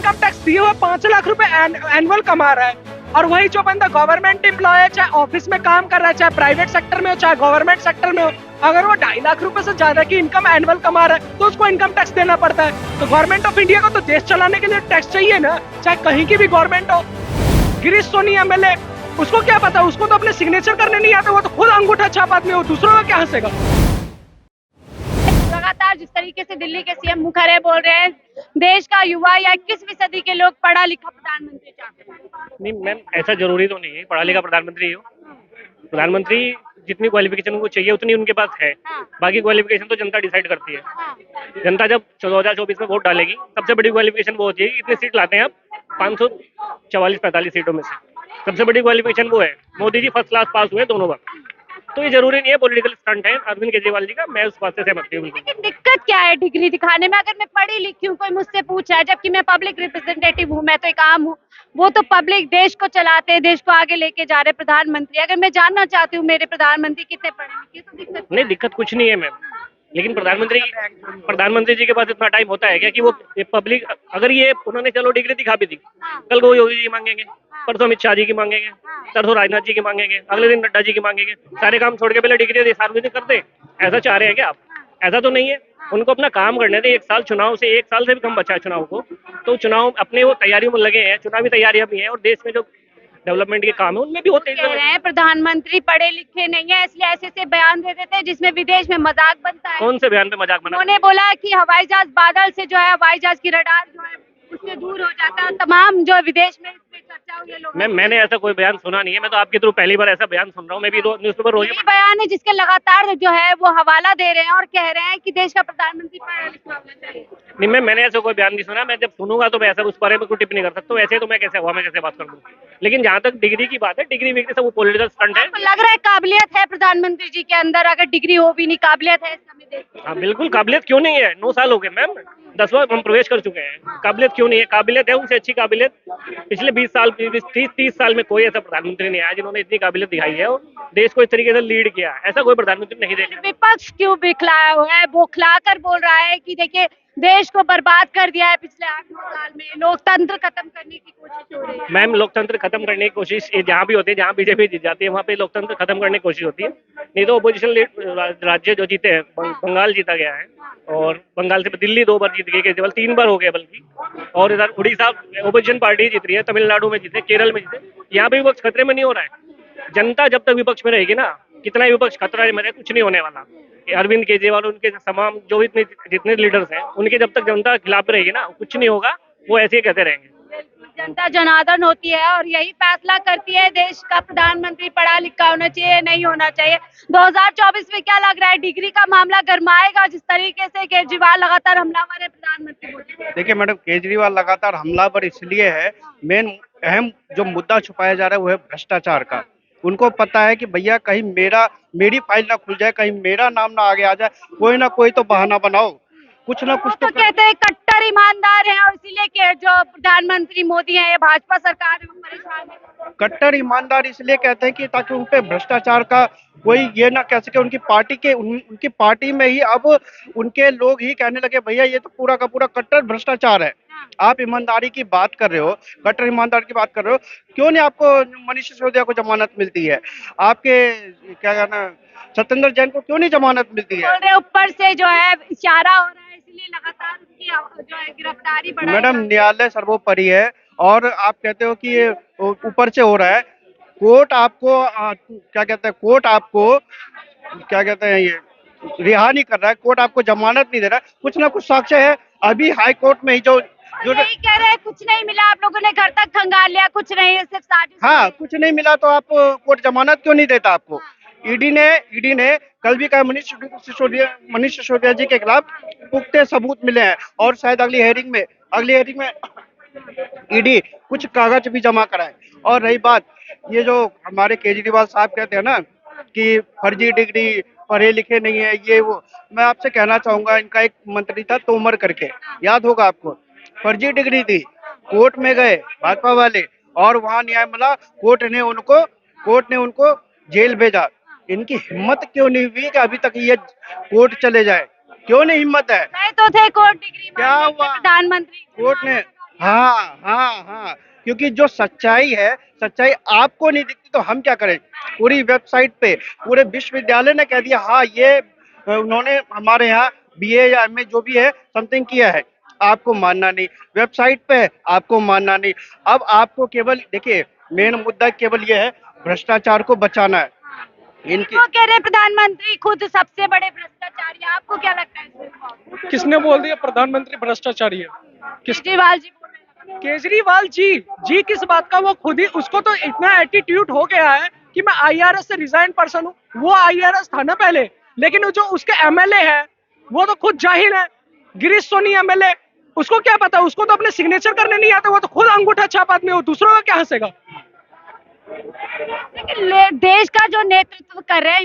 Income tax दिए हुए 5 लाख रुपए एनुअल कमा रहा है, और वही जो बंदा गवर्नमेंट एम्प्लॉय है, चाहे ऑफिस में काम कर रहा है, चाहे प्राइवेट सेक्टर में हो, चाहे गवर्नमेंट सेक्टर में हो, अगर वो 2.5 लाख रुपए से ज्यादा की इनकम एनुअल कमा रहा है तो उसको इनकम टैक्स देना पड़ता है। तो गवर्नमेंट ऑफ इंडिया को तो देश चलाने के लिए टैक्स चाहिए ना, चाहे कहीं की भी गवर्नमेंट हो। गिरीश सोनी एमएलए, उसको क्या पता, उसको तो अपने सिग्नेचर करने नहीं आते, वो तो खुद अंगूठा छाप आदमी, वो दूसरों का क्या हंसेगा। लगातार जिस तरीके से दिल्ली के सीएम मुखर्जी बोल रहे हैं, देश का युवा या 21वीं सदी के लोग पढ़ा लिखा प्रधानमंत्री चाहते हैं। नहीं मैम, ऐसा जरूरी तो नहीं है पढ़ा लिखा प्रधानमंत्री हो। प्रधानमंत्री जितनी क्वालिफिकेशन उनको चाहिए उतनी उनके पास है, बाकी क्वालिफिकेशन तो जनता डिसाइड करती है। जनता जब 2024 में वोट डालेगी, सबसे बड़ी क्वालिफिकेशन वो होती है। इतनी सीट लाते हैं आप 544-45 सीटों में से, सबसे बड़ी क्वालिफिकेशन वो है। Modi ji first class pass हुए दोनों बार, तो ये जरूरी नहीं है, पॉलिटिकल स्टंट है अरविंद केजरीवाल जी का। मैं उस बात से सहमत हूँ। लेकिन दिक्कत क्या है डिग्री दिखाने में? अगर मैं पढ़ी लिखी हूँ, कोई मुझसे पूछा है, जबकि मैं पब्लिक रिप्रेजेंटेटिव हूँ, मैं तो एक आम हूँ, वो तो पब्लिक देश को चलाते हैं, देश को आगे लेके जा रहे प्रधानमंत्री। अगर मैं जानना चाहती हूँ मेरे प्रधानमंत्री कितने पढ़े लिखे, तो दिक्कत नहीं, दिक्कत कुछ नहीं है मैम, लेकिन प्रधानमंत्री जी के पास इतना टाइम होता है क्या कि वो पब्लिक, अगर ये उन्होंने चलो डिग्री दिखा भी दी, कल को योगी जी मांगेंगे, परसों अमित शाह जी की मांगेंगे, परसों राजनाथ जी की मांगेंगे, अगले दिन नड्डा जी की मांगेंगे। सारे काम छोड़ के पहले डिग्री सार्वजनिक करते, ऐसा चाह रहे हैं क्या आप? ऐसा तो नहीं है। उनको अपना काम करने दें। 1 साल चुनाव से, 1 साल से भी कम बचा है चुनाव को, तो चुनाव अपने वो तैयारियों में लगे हैं, चुनावी तैयारियां भी हैं, और देश में जो डेवलपमेंट के काम है उनमें भी होते कह रहे हैं प्रधानमंत्री पढ़े लिखे नहीं है, इसलिए ऐसे ऐसे बयान दे देते हैं जिसमें विदेश में मजाक बनता है। कौन से बयान पे मजाक बना? उन्होंने बोला कि हवाई जहाज बादल से जो है, हवाई जहाज की रडार जो है उससे दूर हो जाता है, तमाम जो विदेश में इस पे चर्चा हुई है लोगों। मैंने ऐसा कोई बयान सुना नहीं है, मैं तो आपके थ्रू पहली बार ऐसा बयान सुन रहा हूँ। मैं भी न्यूज़पेपर रोज यही बयान है जिसके लगातार जो है वो हवाला दे रहे हैं और कह रहे हैं कि देश का प्रधानमंत्री पढ़ा लिखा होना चाहिए। नहीं मैंने ऐसा कोई बयान नहीं सुना। मैं जब सुनूंगा तो मैं ऐसा उस बारे में कोई टिप्पणी कर सकता हूँ। ऐसे तो मैं कैसे हवा में कैसे बात कर दूँ। लेकिन जहाँ तक डिग्री की बात है, डिग्री विग्री सब वो पॉलिटिकल स्टंट है। आपको लग रहा है काबिलियत है प्रधानमंत्री जी के अंदर? अगर डिग्री हो भी नहीं, काबिलियत है इसका? हाँ बिल्कुल, काबिलियत क्यों नहीं है? 9 साल हो गए मैम, 10वां हम प्रवेश कर चुके हैं। काबिलियत क्यों नहीं है? काबिलियत है, उनसे अच्छी काबिलियत पिछले 20 साल 30 साल में कोई ऐसा प्रधानमंत्री नहीं आया जिन्होंने इतनी काबिलियत दिखाई है और देश को इस तरीके से लीड किया। ऐसा कोई प्रधानमंत्री नहीं देखा। विपक्ष क्यों बिखलाया हुआ है? बौखला कर बोल रहा है कि देखिए देश को बर्बाद कर दिया है पिछले 8-9 साल में, लोकतंत्र खत्म करने की कोशिश हो रही है। मैम, लोकतंत्र खत्म करने की कोशिश जहाँ भी होती है, जहाँ बीजेपी जीत जाती है वहाँ पे लोकतंत्र खत्म करने की कोशिश होती है। नहीं तो अपोजिशन राज्य जो जीते हैं, बंगाल जीता गया है, और बंगाल से दिल्ली 2 बार जीत गई, केजरीवाल 3 बार हो गया बल्कि, और इधर उड़ीसा ओपोजिशन पार्टी जीत रही है, तमिलनाडु में जीते, केरल में जीते। यहाँ पे विपक्ष खतरे में नहीं हो रहा है। जनता जब तक विपक्ष में रहेगी ना, कितना ही विपक्ष खतरा में रहे, कुछ नहीं होने वाला। अरविंद केजरीवाल उनके तमाम जो भी जितने लीडर्स हैं, उनके जब तक जनता खिलाफ रहेगी ना, कुछ नहीं होगा, वो ऐसे ही कहते रहेंगे। जनता जनार्दन होती है और यही फैसला करती है देश का प्रधानमंत्री पढ़ा लिखा होना चाहिए, नहीं होना चाहिए। 2024 में क्या लग रहा है, डिग्री का मामला गरमाएगा? जिस तरीके से केजरीवाल लगातार हमलावर है प्रधानमंत्री को। देखिए मैडम, केजरीवाल लगातार हमलावर इसलिए है, मेन अहम जो मुद्दा छुपाया जा रहा है वो है भ्रष्टाचार का। उनको पता है कि भैया कहीं मेरी फाइल ना खुल जाए, कहीं मेरा नाम ना आगे आ जाए, कोई ना कोई तो बहाना बनाओ, कुछ ना कुछ तो कहते हैं कट्टर ईमानदार हैं और इसीलिए के जो प्रधानमंत्री मोदी हैं, ये भाजपा सरकार है, वो परेशान है। कट्टर ईमानदार इसलिए कहते हैं कि ताकि उन पे भ्रष्टाचार का कोई ये ना कह सके। उनकी पार्टी में ही अब उनके लोग ही कहने लगे भैया ये तो पूरा का पूरा कट्टर भ्रष्टाचार है। आप ईमानदारी की बात कर रहे हो, कट्टर ईमानदार की बात कर रहे हो, क्यों नहीं आपको मनीष सिसोदिया को जमानत मिलती है? आपके क्या कहना, सत्येंद्र जैन को क्यों नहीं जमानत मिलती है? बोल रहे ऊपर से जो है इशारा हो रहा है, इसलिए लगातार उसकी जो है गिरफ्तारी बढ़ाई। मैडम, न्यायालय सर्वोपरि है, और आप कहते हो कि ये ऊपर से हो रहा है। कोर्ट आपको क्या कहते हैं, कोर्ट आपको क्या कहते हैं, ये रिहा नहीं कर रहा है, कोर्ट आपको जमानत नहीं दे रहा है। कुछ ना कुछ साक्ष्य है। अभी हाई कोर्ट में ही जो यही कह रहे हैं कुछ नहीं मिला, आप लोगों ने घर तक खंगाल लिया, कुछ नहीं है, सिर्फ साजिश। हाँ, कुछ नहीं मिला तो आप कोर्ट जमानत क्यों नहीं देता आपको? ईडी ने कल भी कहा मनीष सिसोदिया जी के खिलाफ पुख्ते सबूत मिले हैं, और शायद अगली हेयरिंग में ईडी कुछ कागज भी जमा कराए। और रही बात, ये जो हमारे केजरीवाल साहब कहते हैं ना कि फर्जी डिग्री, पढ़े लिखे नहीं है, ये वो, मैं आपसे कहना चाहूंगा, इनका एक मंत्री था तोमर करके, याद होगा आपको, फर्जी डिग्री थी, कोर्ट में गए भाजपा वाले और वहां न्याय मिला, कोर्ट ने उनको जेल भेजा। इनकी हिम्मत क्यों नहीं हुई कि अभी तक ये कोर्ट चले जाए? क्यों नहीं हिम्मत है? गए तो थे कोर्ट, डिग्री क्या हुआ? प्रधानमंत्री कोर्ट ने हाँ हाँ हाँ, क्योंकि जो सच्चाई है, सच्चाई आपको नहीं दिखती तो हम क्या करें। पूरी वेबसाइट पे पूरे विश्वविद्यालय ने कह दिया हाँ ये उन्होंने हमारे यहाँ बीए या एमए जो भी है समथिंग किया है, आपको मानना नहीं। वेबसाइट पे है, आपको मानना नहीं। अब आपको केवल देखिए, मेन मुद्दा केवल ये है, भ्रष्टाचार को बचाना है। इनकी वो कह रहे हैं प्रधानमंत्री खुद सबसे बड़े भ्रष्टाचारी हैं। आपको क्या लगता है इसमें? किसने बोल दिया प्रधानमंत्री भ्रष्टाचारी है? केजरीवाल जी बोल रहे हैं। केजरीवाल जी किस बात का, वो खुद ही, उसको तो इतना एटीट्यूड हो गया है कि मैं आईआरएस से रिजाइन पर्सन हूँ। वो आईआरएस था ना पहले, लेकिन वो जो उसके एमएलए है वो तो खुद जाहिल है। गिरीश सोनी एमएलए, उसको क्या पता, उसको तो अपने सिग्नेचर करने नहीं आता, वो तो खुद अंगूठा छाप आदमी, वो दूसरों का क्या हंसेगा। लेकिन देश का जो नेतृत्व कर रहे हैं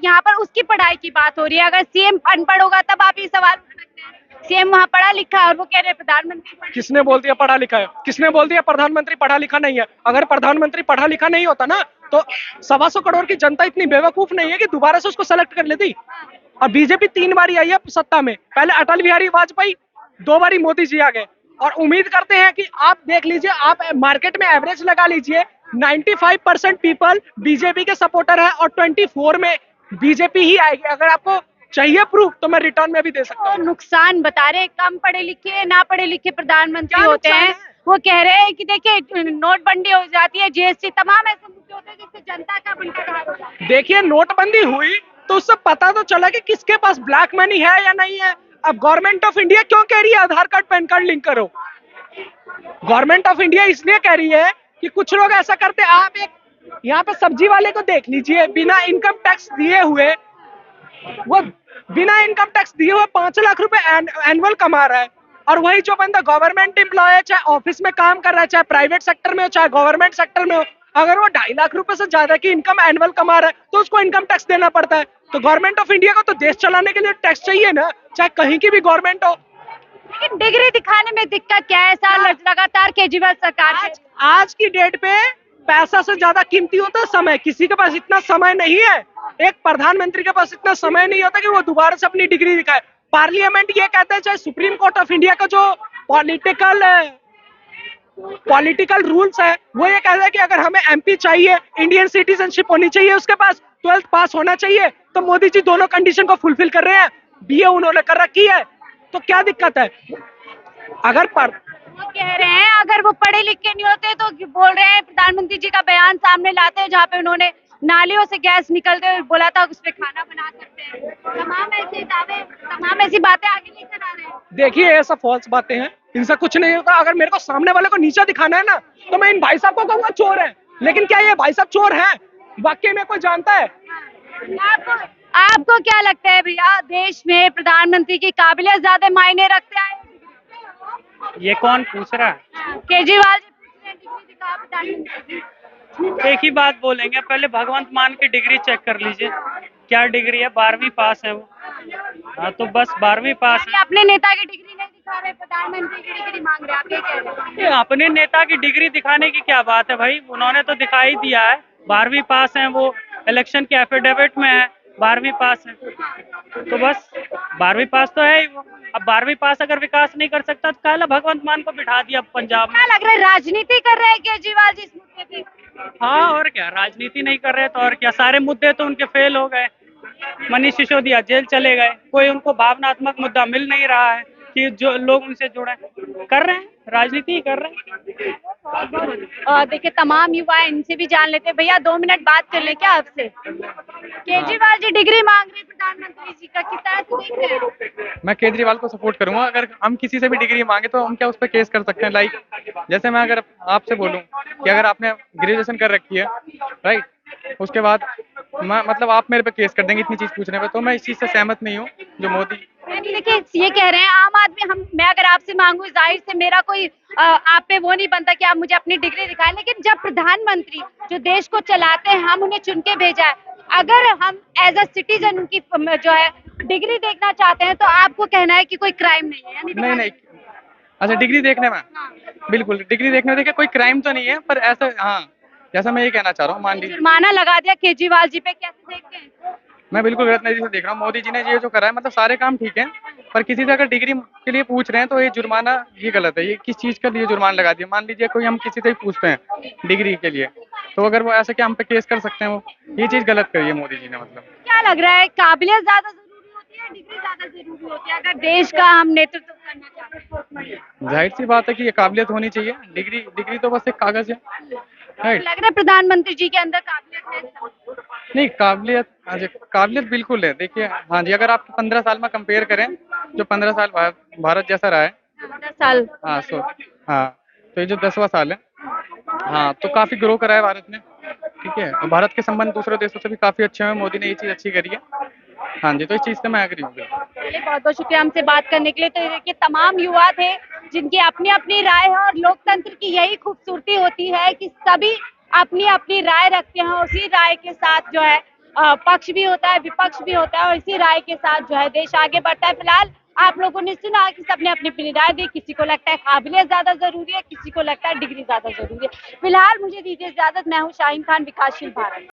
यहाँ पर उसकी पढ़ाई की बात हो रही है। अगर सीएम अनपढ़ होगा तब आप ये सवाल उठा सकते हैं। सीएम वहाँ पढ़ा लिखा है और वो कह रहे हैं प्रधानमंत्री पढ़ा। किसने बोल दिया पढ़ा लिखा है? किसने बोल दिया प्रधानमंत्री पढ़ा लिखा नहीं है? अगर प्रधानमंत्री पढ़ा लिखा नहीं होता ना तो 125 करोड़ की जनता इतनी बेवकूफ नहीं है कि दोबारा से उसको सेलेक्ट कर लेती। और बीजेपी 3 बार आई है सत्ता में, पहले अटल बिहारी वाजपेयी, 2 बारी मोदी जी आ गए। और उम्मीद करते हैं कि आप देख लीजिए, आप मार्केट में एवरेज लगा लीजिए, 95% पीपल बीजेपी के सपोर्टर है और 24 में बीजेपी ही आएगी। अगर आपको चाहिए प्रूफ तो मैं रिटर्न में भी दे सकता तो हूँ। नुकसान बता रहे हैं, कम पढ़े लिखे ना पढ़े लिखे प्रधानमंत्री क्या होते नुकसान हैं। है? वो कह रहे हैं कि देखिए नोटबंदी हो जाती है, जीएसटी, तमाम ऐसे मुद्दे होते हैं जिससे जनता का बेड़ा गर्क हो जाता है। देखिए, नोटबंदी हुई तो उससे पता तो चला कि किसके पास ब्लैक मनी है या नहीं है। अब गवर्नमेंट ऑफ इंडिया क्यों कह रही है आधार कार्ड पैन कार्ड लिंक करो? गवर्नमेंट ऑफ इंडिया इसलिए कह रही है कि कुछ लोग ऐसा करते। आप एक यहाँ पे सब्जी वाले को देख लीजिए, बिना इनकम टैक्स दिए हुए, वो बिना इनकम टैक्स दिए हुए 5 लाख रुपए एनुअल कमा रहा है। और वही जो बंदा गवर्नमेंट एम्प्लॉय है, चाहे ऑफिस में काम कर रहा है, चाहे प्राइवेट सेक्टर में हो, चाहे गवर्नमेंट सेक्टर में हो, अगर वो 2.5 लाख रुपए से ज्यादा की इनकम एनुअल कमा रहा है तो उसको इनकम टैक्स देना पड़ता है। तो गवर्नमेंट ऑफ इंडिया को तो देश चलाने के लिए टैक्स चाहिए ना, चाहे कहीं की भी गवर्नमेंट हो। लेकिन डिग्री दिखाने में दिक्कत क्या है? ऐसा लगातार केजरीवाल सरकार आज की डेट पे पैसा से ज्यादा कीमती होता है समय। किसी के पास इतना समय नहीं है, एक प्रधानमंत्री के पास इतना समय नहीं होता कि वो दोबारा से अपनी डिग्री दिखाए। पार्लियामेंट ये कहता है, चाहे सुप्रीम कोर्ट ऑफ इंडिया का जो पॉलिटिकल रूल्स है वो ये कहता है कि अगर हमें एमपी चाहिए, इंडियन सिटीजनशिप होनी चाहिए, उसके पास 12th पास होना चाहिए। तो मोदी जी दोनों कंडीशन को फुलफिल कर रहे हैं, बीए उन्होंने कर रखी है, तो क्या दिक्कत है? अगर वो कह रहे हैं अगर वो पढ़े लिखे नहीं होते तो बोल रहे हैं, प्रधानमंत्री जी का बयान सामने लाते हैं जहाँ पे उन्होंने नालियों से गैस निकलते हुए बोला था उस पे खाना बना सकते हैं। तमाम ऐसे दावे, तमाम ऐसी बातें आगे लेकर आ रहे हैं। देखिए, ये सब फॉल्स बातें हैं, इनसे कुछ नहीं होता। अगर मेरे को सामने वाले को नीचा दिखाना है ना तो मैं इन भाई साहब को कहूंगा चोर है, लेकिन क्या ये भाई साहब चोर हैं? वाकई में कोई जानता है? आपको क्या लगता है भैया, देश में प्रधानमंत्री की काबिलियत ज्यादा मायने रखते हैं? ये कौन पूछ रहा है? केजरीवाल जी पूछ रहे हैं डिग्री दिखा प्रधानमंत्री। एक ही बात बोलेंगे, पहले भगवंत मान की डिग्री चेक कर लीजिए, क्या डिग्री है? 12वीं पास है वो। हाँ, तो बस 12वीं पास है। अपने नेता की डिग्री नहीं दिखा रहे, प्रधानमंत्री की डिग्री मांग रहे, आप ये कह रहे हैं? ये अपने नेता की डिग्री दिखाने की क्या बात है भाई, उन्होंने तो दिखा ही दिया है। 12वीं पास है वो, इलेक्शन के एफिडेविट में है 12वीं पास है, तो बस 12वीं पास तो है ही वो। अब 12वीं पास अगर विकास नहीं कर सकता तो काला भगवंत मान को बिठा दिया पंजाब में। क्या लग रहा है, राजनीति कर रहे हैं केजरीवाल जी इस मुद्दे पे? हाँ, और क्या, राजनीति नहीं कर रहे तो और क्या। सारे मुद्दे तो उनके फेल हो गए। मनीष सिसोदिया जेल चले गए, कोई उनको भावनात्मक मुद्दा मिल नहीं रहा है कि जो लोग उनसे जुड़े। कर रहे हैं, राजनीति ही कर रहे हैं। देखिए, तमाम युवा हैं, इनसे भी जान लेते हैं। भैया 2 मिनट बात कर ले क्या आपसे? केजरीवाल जी डिग्री मांग रहे हैं प्रधानमंत्री जी का, किस तरह से देख रहे हैं? मैं केजरीवाल को सपोर्ट करूंगा। अगर हम किसी से भी डिग्री मांगे तो हम क्या उस पर केस कर सकते हैं? लाइक जैसे मैं अगर आपसे बोलूं कि अगर आपने ग्रेजुएशन कर रखी है, राइट, उसके बाद मतलब आप मेरे पे केस कर देंगे इतनी चीज पूछने पे, तो मैं इस चीज से सहमत नहीं हूँ जो मोदी। देखिए, ये कह रहे हैं आम आदमी, मैं अगर आपसे मांगू, जाहिर से मेरा कोई आप पे वो नहीं बनता कि आप मुझे अपनी डिग्री दिखाएं, लेकिन जब प्रधानमंत्री जो देश को चलाते हैं, हम उन्हें चुन के भेजा है, अगर हम एज अ सिटीजन उनकी जो है डिग्री देखना चाहते हैं तो आपको कहना है कि कोई क्राइम नहीं है? यानी नहीं, अच्छा, डिग्री देखने में बिल्कुल, डिग्री देखने में देखिए कोई क्राइम तो नहीं है, पर ऐसा, हाँ, जैसा मैं ये कहना चाह रहा हूँ, मान लीजिए जुर्माना लगा दिया केजरीवाल जी पे, कैसे देखते हैं? मैं बिल्कुल गलत नज़रिए से देख रहा हूँ। मोदी जी ने ये जो करा है, मतलब सारे काम ठीक है, पर किसी से अगर डिग्री के लिए पूछ रहे हैं तो ये जुर्माना ये गलत है। ये किस चीज़ के लिए जुर्माना लगा दिया? मान लीजिए कोई हम किसी से भी पूछते हैं डिग्री के लिए, तो अगर वो ऐसे क्या हम पे केस कर सकते हैं? वो ये चीज़ गलत करी है मोदी जी ने। मतलब क्या लग रहा है, काबिलियत ज्यादा जरूरी होती है, डिग्री ज्यादा जरूरी होती है अगर देश का हम नेतृत्व करना चाहते हैं? जाहिर सी बात है कि ये काबिलियत होनी चाहिए। डिग्री डिग्री तो बस एक कागज है, राइट? लग रहा है प्रधानमंत्री जी के अंदर काबिलियत है? नहीं, काबिलियत, हाँ जी, काबिलियत बिल्कुल है। देखिए, हाँ जी, अगर आप 15 साल में कंपेयर करें, जो 15 साल भारत जैसा रहा है, 10 साल। हाँ, हाँ, तो ये जो 10वां साल है, हाँ, तो काफी ग्रो करा है भारत ने, ठीक है। और भारत के संबंध दूसरे देशों से भी काफी अच्छे हैं। मोदी ने ये चीज अच्छी करी है, हाँ जी, तो इस चीज से मैं एग्री हूँ। चलिए, बहुत बहुत शुक्रिया हमसे बात करने के लिए। तो देखिए, तमाम युवा थे जिनकी अपनी अपनी राय है, और लोकतंत्र की यही खूबसूरती होती है कि सभी अपनी अपनी राय रखते हैं, उसी राय के साथ जो है पक्ष भी होता है, विपक्ष भी होता है, और इसी राय के साथ जो है देश आगे बढ़ता है। फिलहाल आप लोगों ने सुना कि सबने अपनी अपनी राय दी। किसी को लगता है काबिलियत ज्यादा जरूरी है, किसी को लगता है डिग्री ज्यादा जरूरी है। फिलहाल मुझे दीजिए इजाजत। मैं हूँ शाहीन खान, विकासशील भारत।